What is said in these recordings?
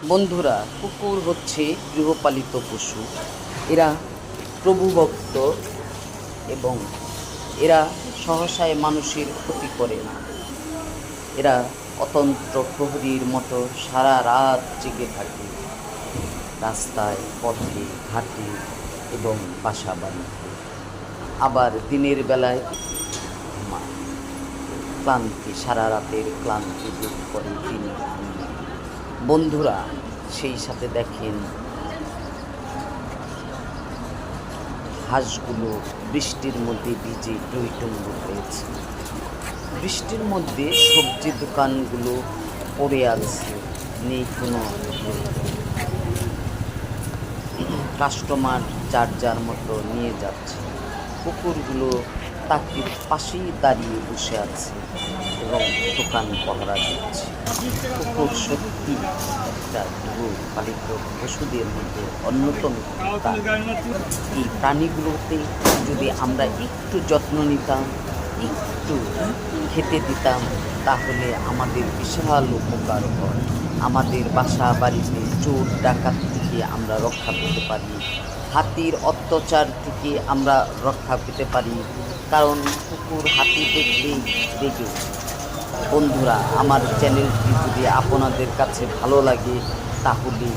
বন্ধুরা, কুকুর হচ্ছে গৃহপালিত পশু। এরা প্রভুভক্ত এবং এরা সহসায় মানুষের ক্ষতি করে না। এরা অতন্ত্র প্রহরীর মতো সারা রাত জেগে থাকে, রাস্তায়, পথে, ঘাটে এবং বাসা বাড়িতে। আবার দিনের বেলায় ঘুমায়। ক্লান্তি, সারা রাতের ক্লান্তি দূর করে তিনি ঘুমিয়ে। বন্ধুরা, সেই সাথে দেখেন হাঁসগুলো বৃষ্টির মধ্যে ভিজে টইটুম্বুর হয়েছে। বৃষ্টির মধ্যে সবজি দোকানগুলো পড়ে আছে, নেই কোনো কাস্টমার, যার যার মতো নিয়ে যাচ্ছে। কুকুরগুলো তাকে পাশেই দাঁড়িয়ে বসে আছে এবং দোকান পহরা দিচ্ছে। কুকুর সত্যি একটা গৃহপালিত পশুদের মধ্যে অন্যতম এই প্রাণীগুলোতে যদি আমরা একটু যত্ন নিতাম, একটু খেতে দিতাম, তাহলে আমাদের বিশাল উপকার হয়। আমাদের বাসা বাড়িতে চোর ডাকাত থেকে আমরা রক্ষা পেতে পারি, হাতির অত্যাচার থেকে আমরা রক্ষা পেতে পারি, কারণ কুকুর হাতি দেখলেই রেগে। বন্ধুরা, আমার চ্যানেলটি যদি আপনাদের কাছে ভালো লাগে তাহলে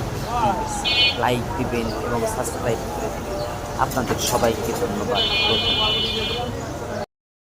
লাইক দিবেন এবং সাবস্ক্রাইব করে দেবেন। আপনাদের সবাইকে ধন্যবাদ।